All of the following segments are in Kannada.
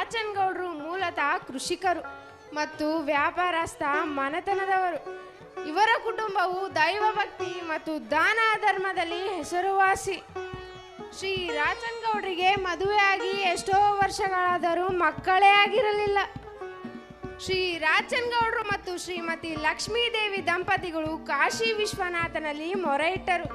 ರಾಚನಗೌಡರು ಮೂಲತಃ ಕೃಷಿಕರು ಮತ್ತು ವ್ಯಾಪಾರಸ್ಥ ಮನೆತನದವರು. ಇವರ ಕುಟುಂಬವು ದೈವಭಕ್ತಿ ಮತ್ತು ದಾನ ಧರ್ಮದಲ್ಲಿ ಹೆಸರುವಾಸಿ. ಶ್ರೀ ರಾಚನಗೌಡರಿಗೆ ಮದುವೆಯಾಗಿ ಎಷ್ಟೋ ವರ್ಷಗಳಾದರೂ ಮಕ್ಕಳೇ ಆಗಿರಲಿಲ್ಲ. ಶ್ರೀ ರಾಚನಗೌಡರು ಮತ್ತು ಶ್ರೀಮತಿ ಲಕ್ಷ್ಮೀದೇವಿ ದಂಪತಿಗಳು ಕಾಶಿ ವಿಶ್ವನಾಥನಲ್ಲಿ ಮೊರೆ ಇಟ್ಟರು.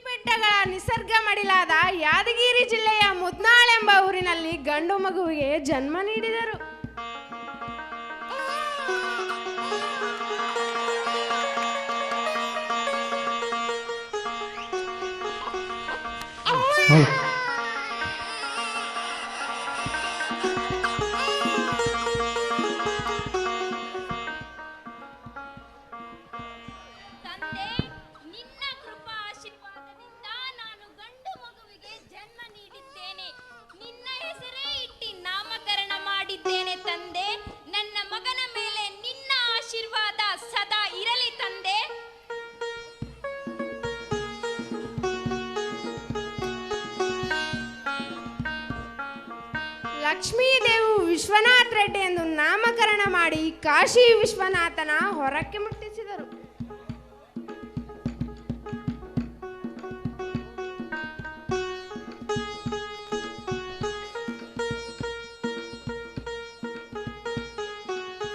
ಬೆಟ್ಟಗಳ ನಿಸರ್ಗ ಮಡಿಲಾದ ಯಾದಗಿರಿ ಜಿಲ್ಲೆಯ ಮುದ್ನಾಳ್ ಎಂಬ ಊರಿನಲ್ಲಿ ಗಂಡು ಮಗುವಿಗೆ ಜನ್ಮ ನೀಡಿದರು. ಲಕ್ಷ್ಮೀದೇವಿ ವಿಶ್ವನಾಥ್ ರೆಡ್ಡಿ ಎಂದು ನಾಮಕರಣ ಮಾಡಿ ಕಾಶಿ ವಿಶ್ವನಾಥನ ಹೊರಕ್ಕೆ ಮುಟ್ಟಿಸಿದರು.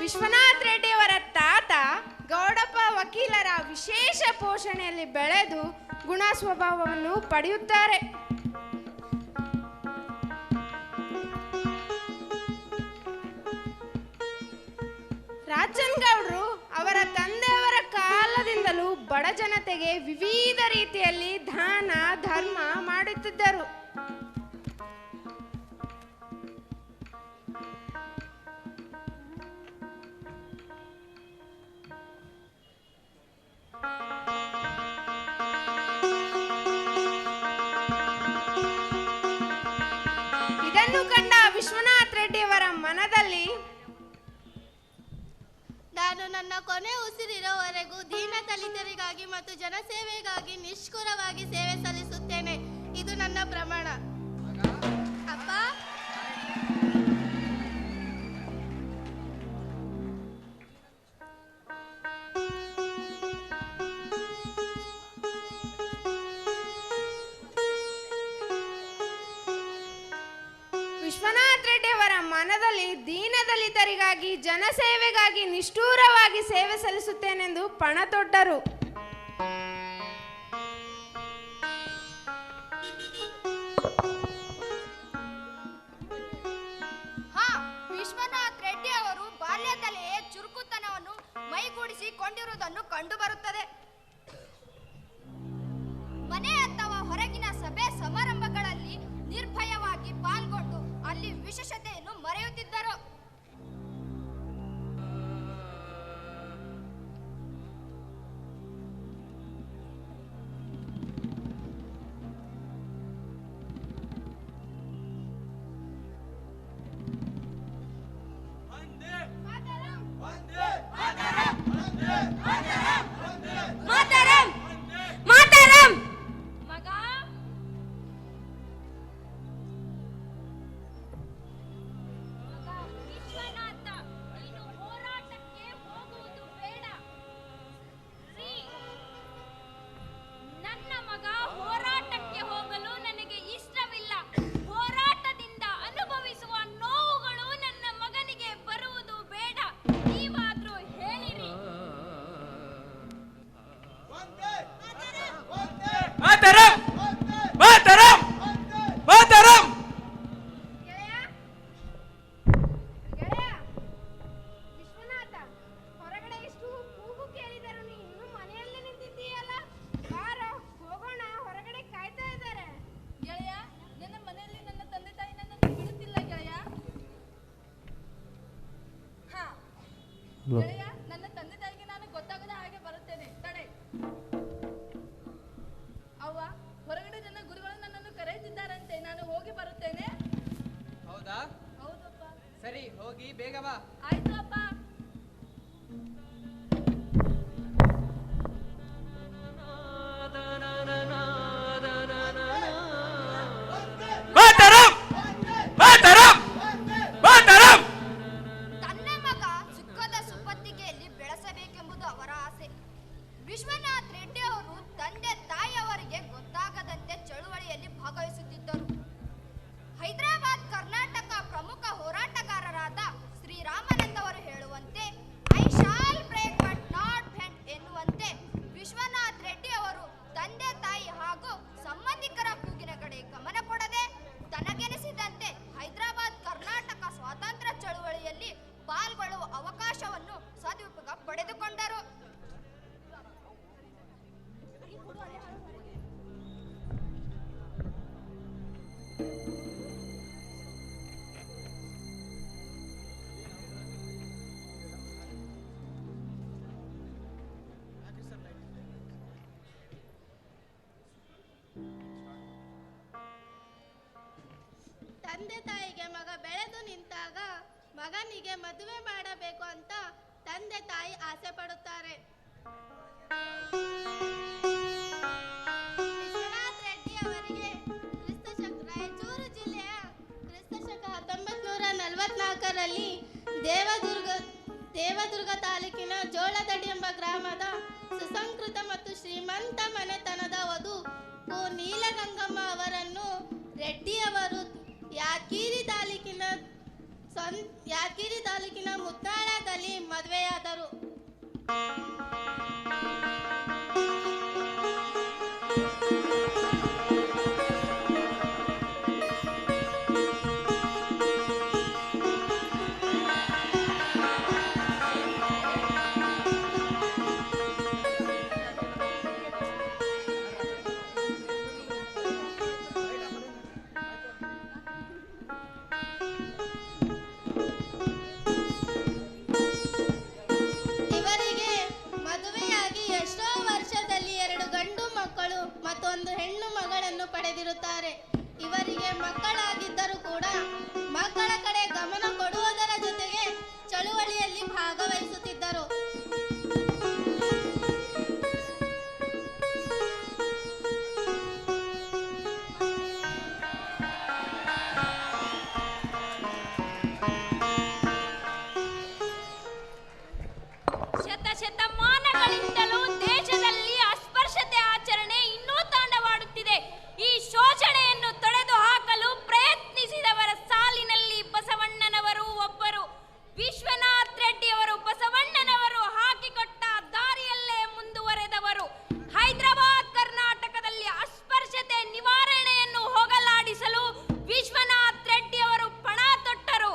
ವಿಶ್ವನಾಥ್ ರೆಡ್ಡಿಯವರ ತಾತ ಗೌಡಪ್ಪ ವಕೀಲರ ವಿಶೇಷ ಪೋಷಣೆಯಲ್ಲಿ ಬೆಳೆದು ಗುಣ ಸ್ವಭಾವವನ್ನು ಪಡೆಯುತ್ತಾರೆ. ರಾಚನಗೌಡರು ಅವರ ತಂದೆಯವರ ಕಾಲದಿಂದಲೂ ಬಡ ಜನತೆಗೆ ವಿವಿಧ ರೀತಿಯಲ್ಲಿ ದಾನ ಧರ್ಮ ಮಾಡುತ್ತಿದ್ದರು. ಇದನ್ನು ಕಂಡ ವಿಶ್ವನಾಥ್ ರೆಡ್ಡಿಯವರ ಮನದಲ್ಲಿ ನಾನು ನನ್ನ ಕೊನೆ ಉಸಿರಿರೋವರೆಗೂ ದೀನ ದಲಿತರಿಗಾಗಿ ಮತ್ತು ಜನಸೇವೆಗಾಗಿ ನಿಷ್ಠುರವಾಗಿ ಸೇವೆ ಸಲ್ಲಿಸುತ್ತೇನೆ. ಇದು ನನ್ನ ಪ್ರಮಾಣ. ಅಪ್ಪ, ವಿಶ್ವನಾಥ್ ರೆಡ್ಡಿಯವರ ಮನದಲ್ಲಿ ದೀನದಲಿತರಿಗಾಗಿ ಜನಸೇವೆಗಾಗಿ ನಿಷ್ಠೂರವಾಗಿ ಸೇವೆ ಸಲ್ಲಿಸುತ್ತೇನೆಂದು ಪಣ ತೊಟ್ಟರು. ವಿಶ್ವನಾಥ್ ರೆಡ್ಡಿ ಅವರು ಬಾಲ್ಯದಲ್ಲಿಯೇ ಚುರುಕುತನವನ್ನು ಮೈಗೂಡಿಸಿಕೊಂಡಿರುವುದನ್ನು ಕಂಡುಬರುತ್ತದೆ. ಮನೆ ಅಥವಾ ಹೊರಗಿನ ಸಭೆ ಸಮಾರಂಭಗಳಲ್ಲಿ ನಿರ್ಭಯವಾಗಿ ಪಾಲ್ಗೊಂಡು ಅಲ್ಲಿ ವಿಶೇಷತೆಯನ್ನು ಮರೆಯುತ್ತಿದ್ದರು. ನನ್ನ ತಂದೆ ತಾಯಿಗೆ ನಾನು ಗೊತ್ತಾಗದ ಹಾಗೆ ಬರುತ್ತೆ. ಹೌದಾ? ಹೌದಪ್ಪ. ಸರಿ, ಹೋಗಿ ಬೇಗ ಬಾ. ಆಯ್ತು ಅಪ್ಪ. ತನ್ನ ಮಗ ಸುಖದ ಸುಪ್ಪತ್ತಿಗೆಯಲ್ಲಿ ಬೆಳೆಸಬೇಕೆಂಬುದು ಅವರ ಆಸೆ. ವಿಶ್ವನಾಥ್ ರೆಡ್ಡಿ ಅವರು ತಂದೆ ತಾಯಿಯವರಿಗೆ ಗೊತ್ತಾಗದಂತೆ ಚಳುವಳಿಯಲ್ಲಿ ಭಾಗವಹಿಸುತ್ತಿದ್ದರು. ಹೈದರಾಬಾದ್ ಕರ್ನಾಟಕ ಪ್ರಮುಖ ಹೋರಾಟಗಾರರಾದ ಶ್ರೀರಾಮಾನಂದ್ ಅವರು ಹೇಳುವಂತೆ I shall break but not bend ಎನ್ನುವಂತೆ ವಿಶ್ವನಾಥ್ ರೆಡ್ಡಿ ಅವರು ತಂದೆ ತಾಯಿ ಹಾಗೂ ಸಂಬಂಧಿಕರ ಕೂಗಿನ ಕಡೆ ಗಮನ ಕೊಡದೆ ತನಗೆನಿಸಿದಂತೆ ಹೈದರಾಬಾದ್ ಕರ್ನಾಟಕ ಸ್ವಾತಂತ್ರ್ಯ ಚಳುವಳಿಯಲ್ಲಿ ಪಾಲ್ಗೊಳ್ಳುವ ಅವಕಾಶವನ್ನು ಸದುಪಯೋಗ ಪಡೆದುಕೊಂಡರು. ತಂದೆ ತಾಯಿಗೆ ಮಗ ಬೆಳೆದು ನಿಂತಾಗ ಮಗನಿಗೆ ಮದುವೆ ಮಾಡಬೇಕು ಅಂತ ತಂದೆ ತಾಯಿ ಆಸೆ ಪಡುತ್ತಾರೆ. ವಿಶ್ವನಾಥ್ ರೆಡ್ಡಿ ಅವರಿಗೆ ರಾಯಚೂರು ಜಿಲ್ಲೆಯ ಕ್ರಿಸ್ತಶಕ 1944ರಲ್ಲಿ ದೇವದುರ್ಗ ತಾಲೂಕಿನ ಜೋಳದಡಿ ಎಂಬ ಗ್ರಾಮದ ಸುಸಂಸ್ಕೃತ ಮತ್ತು ಶ್ರೀಮಂತ ಮನೆತನದ ವಧು ಕೋ ನೀಲಗಂಗಮ್ಮ ಅವರನ್ನು ರೆಡ್ಡಿಯವರು ಯಾದಗಿರಿ ತಾಲೂಕಿನ ಮುತ್ತಾಳದಲ್ಲಿ ಮದುವೆಯಾದರು. ಇವರಿಗೆ ಮದುವೆಯಾಗಿ ಎಷ್ಟೋ ವರ್ಷದಲ್ಲಿ 2 ಗಂಡು ಮಕ್ಕಳು ಮತ್ತೊಂದು ಹೆಣ್ಣು ಮಗಳನ್ನು ಪಡೆದಿರುತ್ತಾರೆ. ಇವರಿಗೆ ಮಕ್ಕಳಾಗಿದ್ದರೂ ಕೂಡ ಮಕ್ಕಳ ಕಡೆ ಗಮನ ಕೊಡುವುದರ ಜೊತೆಗೆ ಚಳುವಳಿಯಲ್ಲಿ ಭಾಗವಹಿಸುತ್ತಿದ್ದರು. ಶತಮಾನಗಳಿಂದಲೂ ದೇಶದಲ್ಲಿ ಅಸ್ಪೃಶ್ಯತೆ ಆಚರಣೆ ಇನ್ನೂ ತಾಂಡವಾಡುತ್ತಿದೆ. ಈ ಶೋಷಣೆಯನ್ನು ತೊಡೆದು ಹಾಕಲು ಪ್ರಯತ್ನಿಸಿದವರ ಸಾಲಿನಲ್ಲಿ ಬಸವಣ್ಣನವರು ಒಬ್ಬರು. ವಿಶ್ವನಾಥ್ ರೆಡ್ಡಿ ಅವರು ಬಸವಣ್ಣನವರು ಹಾಕಿಕೊಟ್ಟ ದಾರಿಯಲ್ಲೇ ಮುಂದುವರೆದವರು. ಹೈದರಾಬಾದ್ ಕರ್ನಾಟಕದಲ್ಲಿ ಅಸ್ಪೃಶ್ಯತೆ ನಿವಾರಣೆಯನ್ನು ಹೋಗಲಾಡಿಸಲು ವಿಶ್ವನಾಥ್ ರೆಡ್ಡಿ ಅವರು ಪಣ ತೊಟ್ಟರು.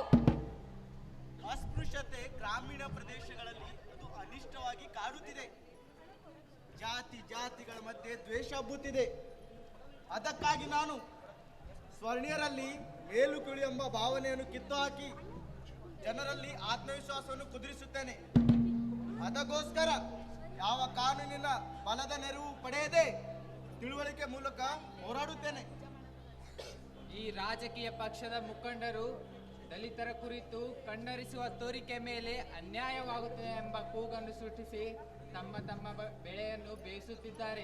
ಅಸ್ಪೃಶ್ಯತೆ ಗ್ರಾಮೀಣ ಪ್ರದೇಶಗಳಲ್ಲಿ ಅದು ಅನಿಷ್ಟವಾಗಿ ಕಾಡುತ್ತಿದೆ. ಜಾತಿಗಳ ಮಧ್ಯೆ ದ್ವೇಷ ಹಬ್ಬುತ್ತಿದೆ. ಅದಕ್ಕಾಗಿ ನಾನು ಸ್ವರ್ಣೀಯರಲ್ಲಿ ಮೇಲು ಕೀಳು ಎಂಬ ಭಾವನೆಯನ್ನು ಕಿತ್ತು ಹಾಕಿ ಜನರಲ್ಲಿ ಆತ್ಮವಿಶ್ವಾಸವನ್ನು ಕುದುರಿಸುತ್ತೇನೆ. ಅದಕ್ಕೋಸ್ಕರ ಯಾವ ಕಾನೂನಿನ ಬಲದ ನೆರವು ಪಡೆಯದೆ ತಿಳುವಳಿಕೆ ಮೂಲಕ ಹೋರಾಡುತ್ತೇನೆ. ಈ ರಾಜಕೀಯ ಪಕ್ಷದ ಮುಖಂಡರು ದಲಿತರ ಕುರಿತು ಕಣ್ಣರಿಸುವ ತೋರಿಕೆ ಮೇಲೆ ಅನ್ಯಾಯವಾಗುತ್ತದೆ ಎಂಬ ಕೂಗನ್ನು ಸೃಷ್ಟಿಸಿ ತಮ್ಮ ಬೆಳೆಯನ್ನು ಬೇಯಿಸುತ್ತಿದ್ದಾರೆ.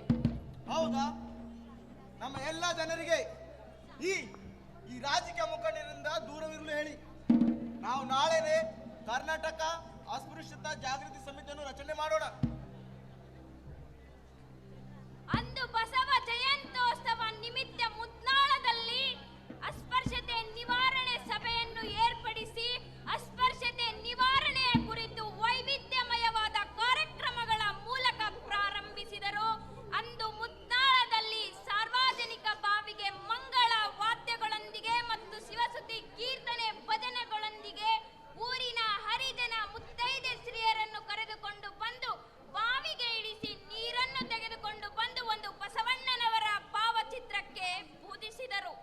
ಹೌದಾ? ನಮ್ಮ ಎಲ್ಲ ಜನರಿಗೆ ಈ ರಾಜಕೀಯ ಮುಖಂಡರಿಂದ ದೂರವಿರಲು ಹೇಳಿ. ನಾವು ನಾಳೆನೆ ಕರ್ನಾಟಕ ಅಸ್ಪೃಶ್ಯತಾ ಜಾಗೃತಿ ಸಮಿತಿಯನ್ನು ರಚನೆ ಮಾಡೋಣ. ಅಂದು ಬಸವ ಜಯಂತ್ಯೋತ್ಸವ ನಿಮಿತ್ತ ಮುತ್ನಾಳದಲ್ಲಿ ಅಸ್ಪೃಶ್ಯತೆ ನಿವಾರಣೆ ಸಭೆಯನ್ನು ಏರ್ಪಡಿಸಿ ಅಸ್ಪೃಶ್ಯತೆ ನಿವಾರಣೆಯ ಕುರಿತು ವೈವಿಧ್ಯಮಯವಾದ ಕಾರ್ಯಕ್ರಮಗಳ ಮೂಲಕ ಪ್ರಾರಂಭಿಸಿದರು. ಅಂದು ಮುತ್ನಾಳದಲ್ಲಿ ಸಾರ್ವಜನಿಕ ಬಾವಿಗೆ ಮಂಗಳ ವಾದ್ಯಗಳೊಂದಿಗೆ ಮತ್ತು ಶಿವಸುತಿ ಕೀರ್ತನೆ ಭಜನೆಗಳೊಂದಿಗೆ ಊರಿನ ಹರಿಜನ ಮುತ್ತೈದೆ ಸ್ತ್ರೀಯರನ್ನು ಕರೆದುಕೊಂಡು ಬಂದು ಬಾವಿಗೆ ಇಳಿಸಿ ನೀರನ್ನು ತೆಗೆದುಕೊಂಡು ಬಂದು ಒಂದು ಬಸವಣ್ಣನವರ ಭಾವಚಿತ್ರಕ್ಕೆ ಪೂಜಿಸಿದರು.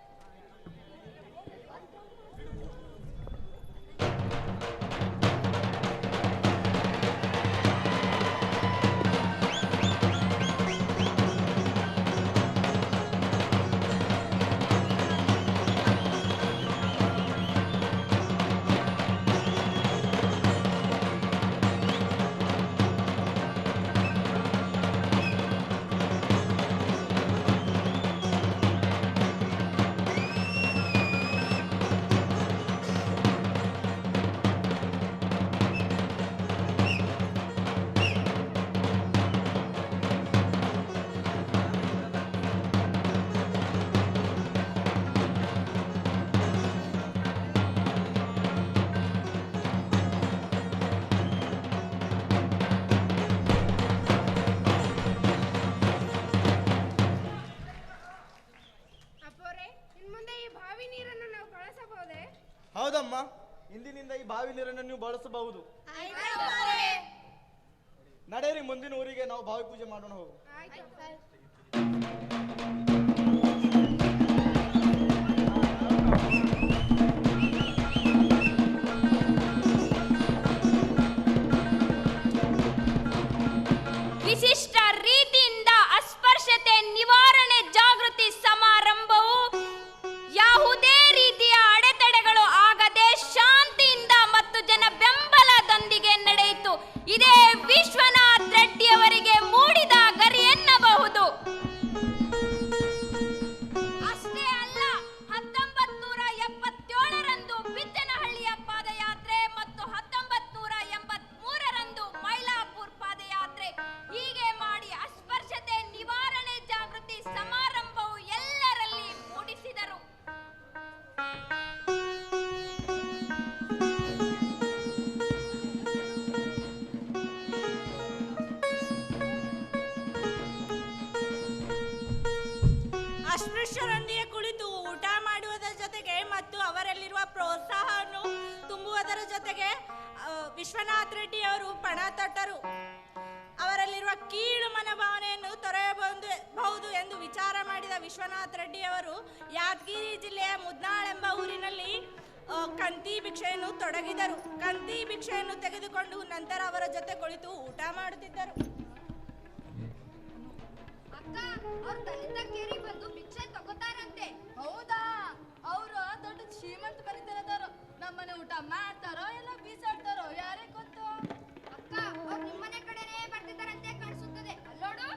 ಇಂದಿನಿಂದ ಈ ಬಾವಿ ನೀರನ್ನು ನೀವು ಬಳಸಬಹುದು. ನಡೆಯಿರಿ, ಮುಂದಿನ ಊರಿಗೆ ನಾವು ಬಾವಿ ಪೂಜೆ ಮಾಡೋಣ. ಹೋಗು. ವಿಶಿಷ್ಟ ರೀತಿಯಿಂದ ಅಸ್ಪೃಶ್ಯತೆ ನಿವಾರಣೆ ಜಾಗೃತಿ ಸಮಾರಂಭವು ಯಾವುದೇ ರೀತಿಯ ಅಡೆತಡೆಗಳು ಆಗದೆ ಶಾಂತಿಯಿಂದ ಮತ್ತು ಜನ ಬೆಂಬಲದೊಂದಿಗೆ ನಡೆಯಿತು. ಇದೇ ವಿಶ್ವನಾಥ್ ರೆಡ್ಡಿಯವರಿಗೆ ಮೂಡಿದ ಗರಿ ಎನ್ನಬಹುದು. ಅಷ್ಟೇ ಅಲ್ಲ, 1977ರಂದು ಬಿದ್ದನಹಳ್ಳಿಯ ಪಾದಯಾತ್ರೆ ಮತ್ತು 1983ರಂದು ಮೈಲಾಪುರ್ ಪಾದಯಾತ್ರೆ ಹೀಗೆ ಮಾಡಿ ಅಸ್ಪೃಶ್ಯತೆ ನಿವಾರಣೆ ಜಾಗೃತಿ ಸಮಾರಂಭವು ಎಲ್ಲರಲ್ಲಿ ಮೂಡಿಸಿದರು. ಅಸ್ಪೃಶ್ಯರೊಂದಿಗೆ ಕುಳಿತು ಊಟ ಮಾಡುವುದರ ಜೊತೆಗೆ ಮತ್ತು ಅವರಲ್ಲಿರುವ ಪ್ರೋತ್ಸಾಹವನ್ನು ತುಂಬುವುದರ ಜೊತೆಗೆ ವಿಶ್ವನಾಥ್ ರೆಡ್ಡಿ ಅವರು ಪಣ ತೊಟ್ಟರು. ಅವರಲ್ಲಿರುವ ಕೀಳು ಮನೋಭಾವನೆಯನ್ನು ತೊರೆಯಬಹುದು ಎಂದು ವಿಚಾರ ಮಾಡಿದ ವಿಶ್ವನಾಥ್ ರೆಡ್ಡಿ ಅವರು ಯಾದಗಿರಿ ಜಿಲ್ಲೆಯ ಮುದ್ನಾಳ್ ಎಂಬ ಊರಿನಲ್ಲಿ ಕಂತಿ ಭಿಕ್ಷೆಯನ್ನು ತೊಡಗಿದರು. ಕಂತಿ ಭಿಕ್ಷೆಯನ್ನು ತೆಗೆದುಕೊಂಡು ನಂತರ ಅವರ ಜೊತೆ ಕುಳಿತು ಊಟ ಮಾಡುತ್ತಿದ್ದರು. ಅಕ್ಕ, ಅವ್ರು ದಲಿತ ಕೇರಿ ಬಂದು ಭಿಕ್ಷೆ ತಗೋತಾರಂತೆ. ಹೌದಾ? ಅವರು ದೊಡ್ಡ ಶ್ರೀಮಂತ ಮರಿತನದವರು. ನಮ್ಮನೆ ಊಟ ಮಾಡ್ತಾರೋ ಎಲ್ಲ ಬೀಸಾಡ್ತಾರೋ ಯಾರೇ ಗೊತ್ತು. ಅಕ್ಕ, ಅವ್ರು ನಿಮ್ಮನೆ ಕಡೆನೇ ಬರ್ತಿದ್ದಾರಂತೆ ಕಾಣಿಸುತ್ತದೆ. ಅಲ್ಲೋಡು.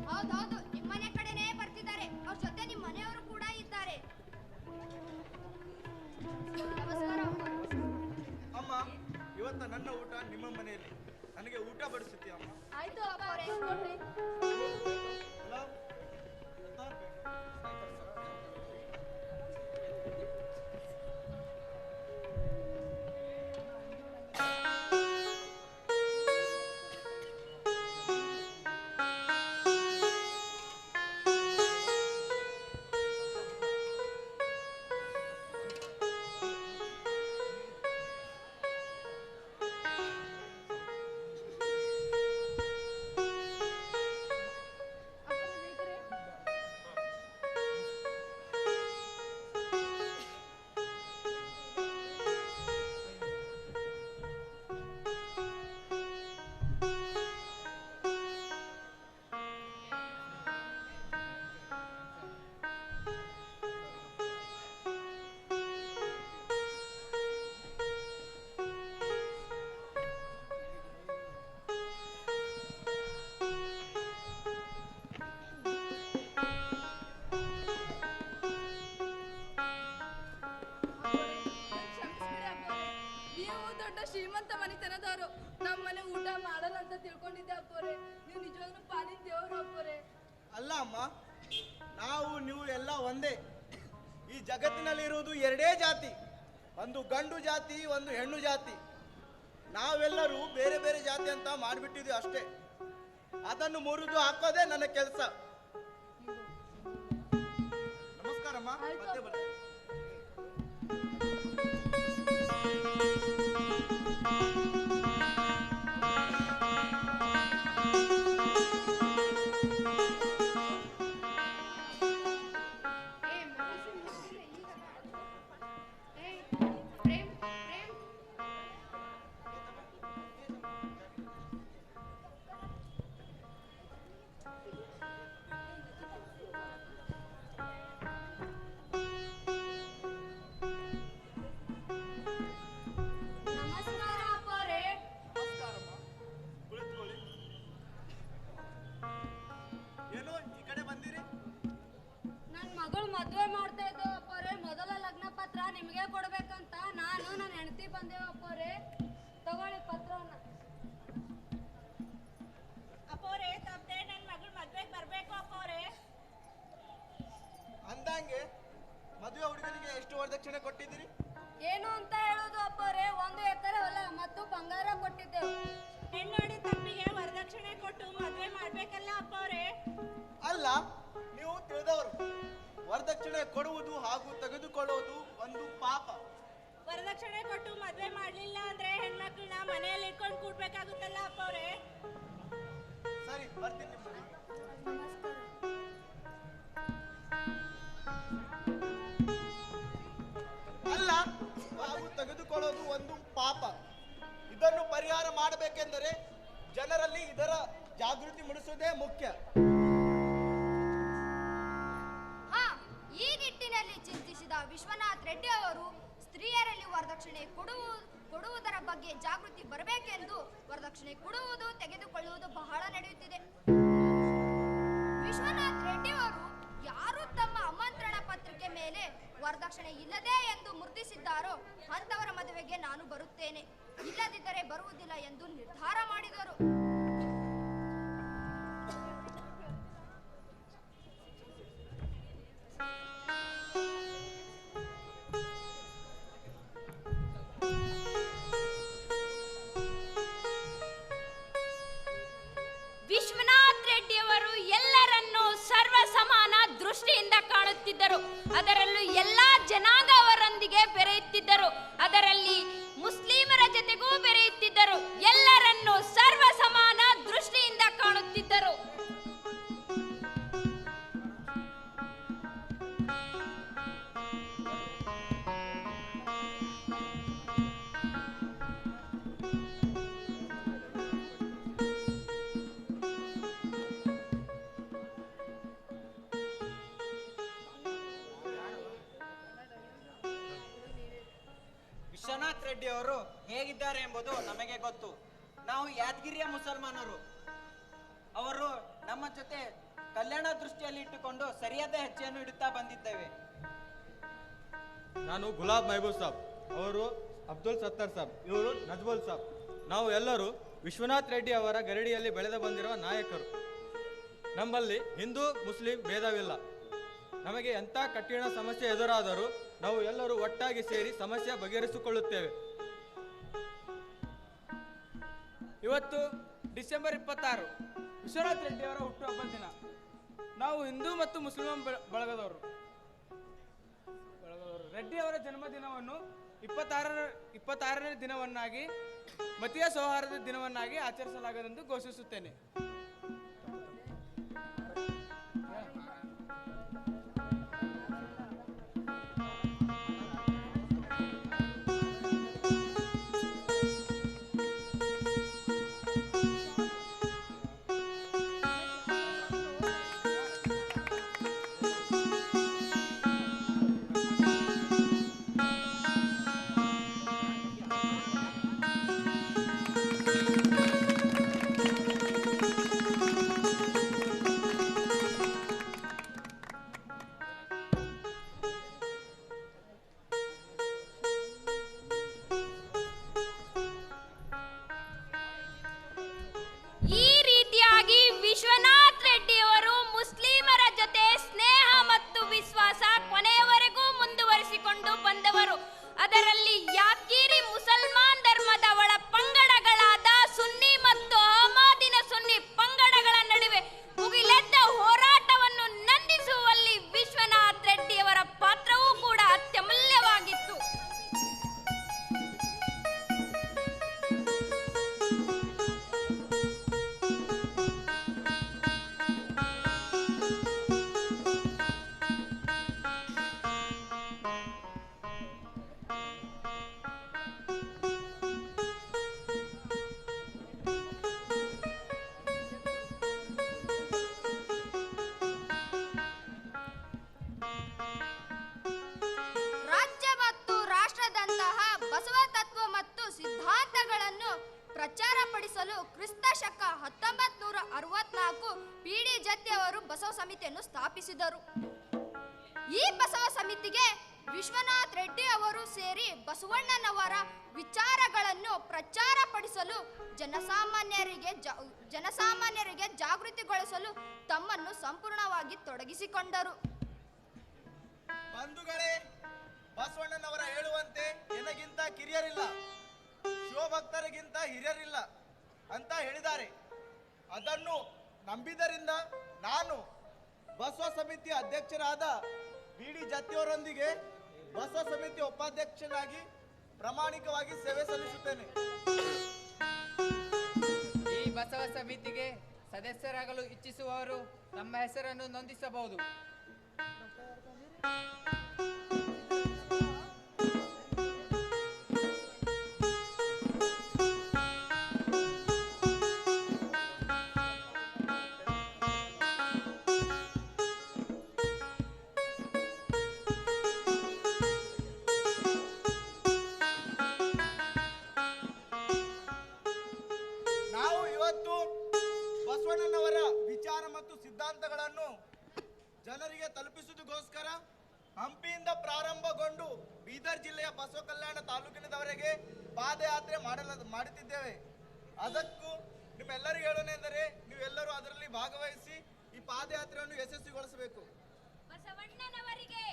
ಹೌದೌದು, ನಿಮ್ಮನೆ ಕಡೆನೇ ಬರ್ತಿದ್ದಾರೆ. ಅವ್ರ ಜೊತೆ ನಿಮ್ಮ ಮನೆಯವರು ಕೂಡ ಇದ್ದಾರೆ. ನಮಸ್ಕಾರ ಅಮ್ಮ, ಇವತ್ತ ನನ್ನ ಊಟ ನಿಮ್ಮ ಮನೆಯಲ್ಲಿ. ನನಗೆ ಊಟ ಬಡಿಸುತ್ತೀಯ ಅಮ್ಮ? ಆಯ್ತು ಅಪ್ಪ ಅವರೇ, ನೋಡ್ರಿ. ಹಲೋ? ಶ್ರೀಮಂತ ಮನೆತನದವರು. ನಮ್ಮನೆ ಊಟ ಮಾಡಲ್ಲ ಅಂತ ತಿಳ್ಕೊಂಡಿದ್ದೆ ಅಪ್ಪೋರೆ. ನೀವು ನಿಜವಾಗ್ಲೂ ಪಾಲಿನ ದೇವರು ಅಪ್ಪೋರೆ. ಅಲ್ಲ ಅಮ್ಮ, ನಾವು ನೀವು ಎಲ್ಲ ಒಂದೇ. ಈ ಜಗತ್ತಿನಲ್ಲಿರುವುದು ಎರಡೇ ಜಾತಿ, ಒಂದು ಗಂಡು ಜಾತಿ, ಒಂದು ಹೆಣ್ಣು ಜಾತಿ. ನಾವೆಲ್ಲರೂ ಬೇರೆ ಬೇರೆ ಜಾತಿ ಅಂತ ಮಾಡಿಬಿಟ್ಟಿದ್ವಿ ಅಷ್ಟೇ. ಅದನ್ನು ಮುರಿದು ಹಾಕೋದೇ ನನ್ನ ಕೆಲಸ. ನಮಸ್ಕಾರಮ್ಮ, ಮತ್ತೆ ಬರ್ತೀನಿ. ಮದುವೆ ಮಾಡ್ತಾ ಇದ್ದೋ ಅಪ್ಪರೇ. ಮೊದಲ ಲಗ್ನ ಪತ್ರ ನಿಮಗೆ ಕೊಡ್ಬೇಕಂತ ನಾನು ನನ್ನ ಹೆಂಡತಿ ಬಂದೇವ ಅಪ್ಪರೇ. ತಗೊಳ್ಳಿ ಪತ್ರವನ್ನ. ಅಪ್ಪೋರೆ, ತಪ್ಪದೆ ನನ್ನ ಮಗಳು ಮದ್ವೆಗೆ ಬರ್ಬೇಕು ಅಪ್ಪೋರೆ. ಅಂದಂಗೆ ಮದುವೆ ಹುಡುಗನಿಗೆ ಎಷ್ಟು ವರದಕ್ಷಿಣೆ ಕೊಟ್ಟಿದ್ದೀರಿ? ಏನು ಅಂತ ಹೇಳೋದು ಅಪ್ಪರೇ, 1 ಎಕರೆ ಹೊಲ ಮತ್ತು ಬಂಗಾರ ಕೊಟ್ಟಿದ್ದೆವು. ಹೆಣ್ಣೋಡಿ ತಪ್ಪಿಗೆ ವರದಕ್ಷಿಣೆ ಕೊಟ್ಟು ಮದ್ವೆ ಮಾಡ್ಬೇಕಲ್ಲ ಅಪ್ಪೋರೆ. ಅಲ್ಲ, ನೀವು ತಿಳಿದವರು. ವರದಕ್ಷಿಣೆ ಕೊಡುವುದು ಹಾಗೂ ತೆಗೆದುಕೊಳ್ಳುವುದು ಒಂದು ಪಾಪ. ಮದ್ವೆ ಮಾಡ್ಲಿಲ್ಲ ಅಂದ್ರೆ ಹೆಣ್ಮಕ್ಳನ್ನ ಮನೆಯಲ್ಲಿ ಇಟ್ಕೊಂಡು ಕೂಡ್ಬೇಕಾಗುತ್ತಲ್ಲ ಅಪ್ಪ ಅವ್ರೆ. ಸರಿ ಬರ್ತೀನಿ ನಿಮ್ಮ ಮನೆಗೆ. ಅಲ್ಲ, ಬಾವು ತೆಗೆದುಕೊಳ್ಳೋದು ಒಂದು ಪಾಪ. ಇದನ್ನು ಪರಿಹಾರ ಮಾಡಬೇಕೆಂದರೆ ಜನರಲ್ಲಿ ಇದರ ಜಾಗೃತಿ ಮೂಡಿಸುವುದೇ ಮುಖ್ಯ. ಹಾ, ಈ ನಿಟ್ಟಿನಲ್ಲಿ ಚಿಂತಿಸಿದ ವಿಶ್ವನಾಥ್ ರೆಡ್ಡಿ ಅವರು ಸ್ತ್ರೀಯರಲ್ಲಿ ವರದಕ್ಷಿಣೆ ಕೊಡುವುದರ ಬಗ್ಗೆ ಜಾಗೃತಿ ಬರಬೇಕೆಂದು ವರದಕ್ಷಿಣೆ ಕೊಡುವುದು ತೆಗೆದುಕೊಳ್ಳುವುದು ಬಹಳ ನಡೆಯುತ್ತಿದೆ. ವಿಶ್ವನಾಥ್ ರೆಡ್ಡಿ ಅವರು ಯಾರು ತಮ್ಮ ಆಮಂತ್ರಣ ಪತ್ರಿಕೆ ಮೇಲೆ ವರದಕ್ಷಿಣೆ ಇಲ್ಲದೆ ಎಂದು ಮುದ್ರಿಸಿದ್ದಾರೋ ಅಂತವರ ಮದುವೆಗೆ ನಾನು ಬರುತ್ತೇನೆ, ಇಲ್ಲದಿದ್ದರೆ ಬರುವುದಿಲ್ಲ ಎಂದು ನಿರ್ಧಾರ ಮಾಡಿದರು. ವಿಶ್ವನಾಥ್ ರೆಡ್ಡಿ ಅವರು ಎಲ್ಲರನ್ನೂ ಸರ್ವ ಸಮಾನ ದೃಷ್ಟಿಯಿಂದ ಕಾಣುತ್ತಿದ್ದರು. ಅದರಲ್ಲೂ ಎಲ್ಲಾ ಜನಾಂಗವರೊಂದಿಗೆ ಬೆರೆಯುತ್ತಿದ್ದರು. ಅದರಲ್ಲಿ ಮುಸ್ಲಿಮರ ಜೊತೆಗೂ ಬೆರೆಯುತ್ತಿದ್ದರು. ಎಲ್ಲರನ್ನೂ ಸರ್ವ ಸಮಾನ ದೃಷ್ಟಿಯಿಂದ ಕಾಣುತ್ತಿದ್ದರು. ವಿಶ್ವನಾಥ್ ರೆಡ್ಡಿ ಅವರು ಹೇಗಿದ್ದಾರೆ ಎಂಬುದು ನಮಗೆ ಗೊತ್ತು. ನಾವು ಯಾದಗಿರಿಯ ಮುಸಲ್ಮಾನರು. ಅವರು ನಮ್ಮ ಜೊತೆ ಕಲ್ಯಾಣ ದೃಷ್ಟಿಯಲ್ಲಿ ಇಟ್ಟುಕೊಂಡು ಸರಿಯಾದ ಹೆಜ್ಜೆಯನ್ನು ಇಡುತ್ತಾ ಬಂದಿದ್ದೇವೆ. ನಾನು ಗುಲಾಬ್ ಮಹಬೂಬ್ ಸಾಬ್, ಅವರು ಅಬ್ದುಲ್ ಸತ್ತರ್ ಸಾಬ್, ಇವರು ನಜ್ಬುಲ್ ಸಾಬ್. ನಾವು ಎಲ್ಲರೂ ವಿಶ್ವನಾಥ್ ರೆಡ್ಡಿ ಅವರ ಗರಡಿಯಲ್ಲಿ ಬೆಳೆದು ಬಂದಿರುವ ನಾಯಕರು. ನಮ್ಮಲ್ಲಿ ಹಿಂದೂ ಮುಸ್ಲಿಂ ಭೇದವಿಲ್ಲ. ನಮಗೆ ಎಂಥ ಕಠಿಣ ಸಮಸ್ಯೆ ಎದುರಾದರೂ ನಾವು ಎಲ್ಲರೂ ಒಟ್ಟಾಗಿ ಸೇರಿ ಸಮಸ್ಯೆ ಬಗೆಹರಿಸಿಕೊಳ್ಳುತ್ತೇವೆ. ಇವತ್ತು ಡಿಸೆಂಬರ್ 26 ವಿಶ್ವನಾಥ್ ರೆಡ್ಡಿ ಅವರ ಹುಟ್ಟುಹಬ್ಬದ ದಿನ. ನಾವು ಹಿಂದೂ ಮತ್ತು ಮುಸ್ಲಿಂ ಬಳಗದವರು ರೆಡ್ಡಿ ಅವರ ಜನ್ಮದಿನವನ್ನು 26ನೇ ದಿನವನ್ನಾಗಿ ಮತೀಯ ಸೌಹಾರ್ದದ ದಿನವನ್ನಾಗಿ ಆಚರಿಸಲಾಗದೆಂದು ಘೋಷಿಸುತ್ತೇನೆ. ಈ ರೀತಿಯಾಗಿ ವಿಶ್ವನಾಥ್ ರೆಡ್ಡಿ ಅವರು ಮುಸ್ಲಿಮರ ಜೊತೆ ಸ್ನೇಹ ಮತ್ತು ವಿಶ್ವಾಸ ಕೊನೆಯವರೆಗೂ ಮುಂದುವರಿಸಿಕೊಂಡು ಬಂದವರು. ಅದರಲ್ಲಿ ಯಾದಗಿರಿ ಮುಸಲ್ಮಾನ್ ಧರ್ಮದ ಒಳ ಪಂಗಡಗಳಾದ ಸುನ್ನಿ ಮತ್ತು ಅಹಮದಿನ ಸುನ್ನಿ ಪಂಗಡಗಳ ನಡುವೆ ಮುಗಿಲೆದ್ದ ಹೋರಾಟವನ್ನು ನಂದಿಸುವಲ್ಲಿ ವಿಶ್ವನಾಥ್ ರೆಡ್ಡಿ ಅವರ ಪಾತ್ರವೂ ಕೂಡ ಅತ್ಯಮೂಲ್ಯವಾಗಿತ್ತು. ರಾಜ್ಯ ಮತ್ತು ರಾಷ್ಟ್ರದಂತಹ ಬಸವ ತತ್ವ ಮತ್ತು ಸಿದ್ಧಾಂತಗಳನ್ನು ಪ್ರಚಾರಪಡಿಸಲು ಕ್ರಿಸ್ತ ಶಕ 1964 ಪಿಡಿ ಜತ್ತಿ ಅವರು ಬಸವ ಸಮಿತಿಯನ್ನು ಸ್ಥಾಪಿಸಿದರು. ಈ ಬಸವ ಸಮಿತಿಗೆ ವಿಶ್ವನಾಥ್ ರೆಡ್ಡಿ ಅವರು ಸೇರಿ ಬಸವಣ್ಣನವರ ವಿಚಾರಗಳನ್ನು ಪ್ರಚಾರಪಡಿಸಲು ಜನಸಾಮಾನ್ಯರಿಗೆ ಜಾಗೃತಿಗೊಳಿಸಲು ತಮ್ಮನ್ನು ಸಂಪೂರ್ಣವಾಗಿ ತೊಡಗಿಸಿಕೊಂಡರು. ಬಂಧುಗಳೇ, ಬಸವಣ್ಣನವರ ಹೇಳುವಂತೆ ಎನಗಿಂತ ಕಿರಿಯರಿಲ್ಲ, ಶಿವಭಕ್ತರಿಗಿಂತ ಹಿರಿಯರಿಲ್ಲ ಅಂತ ಹೇಳಿದ್ದಾರೆ. ಅದನ್ನು ನಂಬಿದರಿಂದ ನಾನು ಬಸವ ಸಮಿತಿ ಅಧ್ಯಕ್ಷರಾದ ಬಿ ಡಿ ಜತ್ತಿಯವರೊಂದಿಗೆ ಬಸವ ಸಮಿತಿ ಉಪಾಧ್ಯಕ್ಷನಾಗಿ ಪ್ರಾಮಾಣಿಕವಾಗಿ ಸೇವೆ ಸಲ್ಲಿಸುತ್ತೇನೆ. ಈ ಬಸವ ಸಮಿತಿಗೆ ಸದಸ್ಯರಾಗಲು ಇಚ್ಛಿಸುವವರು ತಮ್ಮ ಹೆಸರನ್ನು ನೋಂದಿಸಬಹುದು. ನಾವು ಇವತ್ತು ಬಸವಣ್ಣನವರ ವಿಚಾರ ಮತ್ತು ಸಿದ್ಧಾಂತಗಳನ್ನು ಜನರಿಗೆ ತಲುಪಿಸುವುದಕ್ಕೋಸ್ಕರ ಹಂಪಿಯಿಂದ ಪ್ರಾರಂಭಗೊಂಡು ಬೀದರ್ ಜಿಲ್ಲೆಯ ಬಸವ ಕಲ್ಯಾಣ ತಾಲೂಕಿನದವರೆಗೆ ಪಾದಯಾತ್ರೆ ಮಾಡುತ್ತಿದ್ದೇವೆ. ಅದಕ್ಕೂ ನಿಮ್ಮೆಲ್ಲರಿಗೂ ಹೇಳೋಣೆಂದರೆ ನೀವೆಲ್ಲರೂ ಅದರಲ್ಲಿ ಭಾಗವಹಿಸಿ ಈ ಪಾದಯಾತ್ರೆಯನ್ನು ಯಶಸ್ವಿಗೊಳಿಸಬೇಕು. ಬಸವಣ್ಣನವರಿಗೆ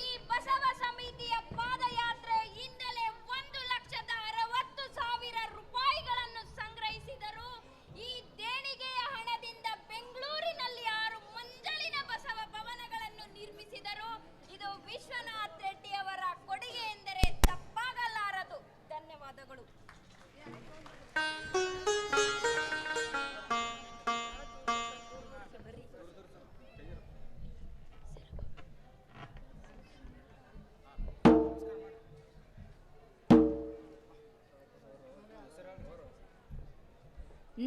ಈ ಬಸವ ಸಮಿತಿಯ ಪಾದಯಾತ್ರೆ ಇಂದಲೇ 1,60,000 ರೂಪಾಯಿಗಳನ್ನು ಸಂಗ್ರಹಿಸಿದರು. ಈ ದೇಣಿಗೆಯ ಹಣದಿಂದ ಬೆಂಗಳೂರಿನಲ್ಲಿ 6 ಮಂಜಲಿನ ಬಸವ ಭವನಗಳನ್ನು ನಿರ್ಮಿಸಿದರು. ಇದು ವಿಶ್ವನಾಥ್ ರೆಡ್ಡಿ ಅವರ ಕೊಡುಗೆ ಎಂದರೆ ತಪ್ಪಾಗಲಾರದು. ಧನ್ಯವಾದಗಳು.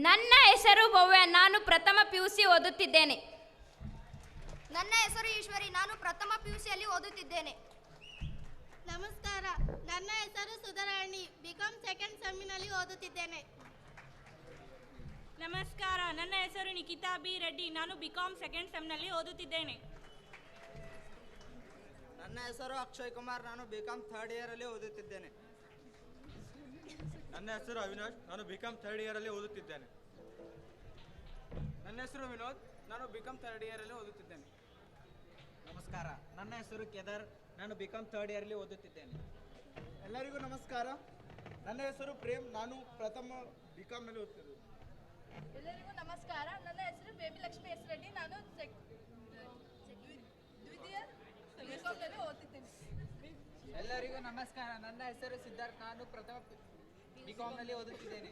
ನನ್ನ ಹೆಸರು ಭವ್ಯ. ನಾನು ಪ್ರಥಮ PUC ಓದುತ್ತಿದ್ದೇನೆ. ನನ್ನ ಹೆಸರು ಈಶ್ವರಿ. ನಾನು ಪ್ರಥಮ PUCಯಲ್ಲಿ ಓದುತ್ತಿದ್ದೇನೆ. ನಮಸ್ಕಾರ, ನನ್ನ ಹೆಸರು ಸುಧಾರಾಣಿ. ಬಿಕಾಂ ಸೆಕೆಂಡ್ ಸೆಮ್ಮಿನಲ್ಲಿ ಓದುತ್ತಿದ್ದೇನೆ. ನಮಸ್ಕಾರ, ನನ್ನ ಹೆಸರು ನಿಖಿತಾ ಬಿ ರೆಡ್ಡಿ. ನಾನು ಬಿಕಾಂ ಸೆಕೆಂಡ್ ಸೆಮ್ನಲ್ಲಿ ಓದುತ್ತಿದ್ದೇನೆ. ನನ್ನ ಹೆಸರು ಅಕ್ಷಯ್ ಕುಮಾರ್. ನಾನು ಬಿಕಾಂ ಥರ್ಡ್ ಇಯರ್ ಅಲ್ಲಿ ಓದುತ್ತಿದ್ದೇನೆ. ನನ್ನ ಹೆಸರು ಅವಿನಾಶ್. ನಾನು ಬಿಕಾಂ ಥರ್ಡ್ ಇಯರ್ ಅಲ್ಲಿ ಓದುತ್ತಿದ್ದೇನೆ. ನನ್ನ ಹೆಸರು ವಿನೋದ್. ನಾನು ಬಿಕಾಂ ಥರ್ಡ್ ಇಯರ್ ಅಲ್ಲಿ ಓದುತ್ತಿದ್ದೇನೆ. ನಮಸ್ಕಾರ, ನನ್ನ ಹೆಸರು ಕೇದಾರ್. ನಾನು ಬಿಕಾಂ ಥರ್ಡ್ ಇಯರ್ ಅಲ್ಲಿ ಓದುತ್ತಿದ್ದೇನೆ. ಎಲ್ಲರಿಗೂ ನಮಸ್ಕಾರ. ನನ್ನ ಹೆಸರು ಪ್ರೇಮ್. ನಾನು ಪ್ರಥಮ ಬಿಕಾಂನಲ್ಲಿ ಓದ್ತಿದ್ದೇನೆ. ಎಲ್ಲರಿಗೂ ನಮಸ್ಕಾರ. ನನ್ನ ಹೆಸರು ಬೇಬಿ ಲಕ್ಷ್ಮಿ ಎಸ್ ರೆಡ್ಡಿ. ನಾನು ದ್ವಿತೀಯ ಸೆಮಿಸ್ಟರ್ನಲ್ಲಿ ಓದುತ್ತಿದ್ದೇನೆ. ಎಲ್ಲರಿಗೂ ನಮಸ್ಕಾರ. ನನ್ನ ಹೆಸರು ಸಿದ್ಧಾರ್ಥ್. ನಾನು ಪ್ರಥಮ ಬಿಕಾಂನಲ್ಲಿ ಓದುತ್ತಿದ್ದೇನೆ.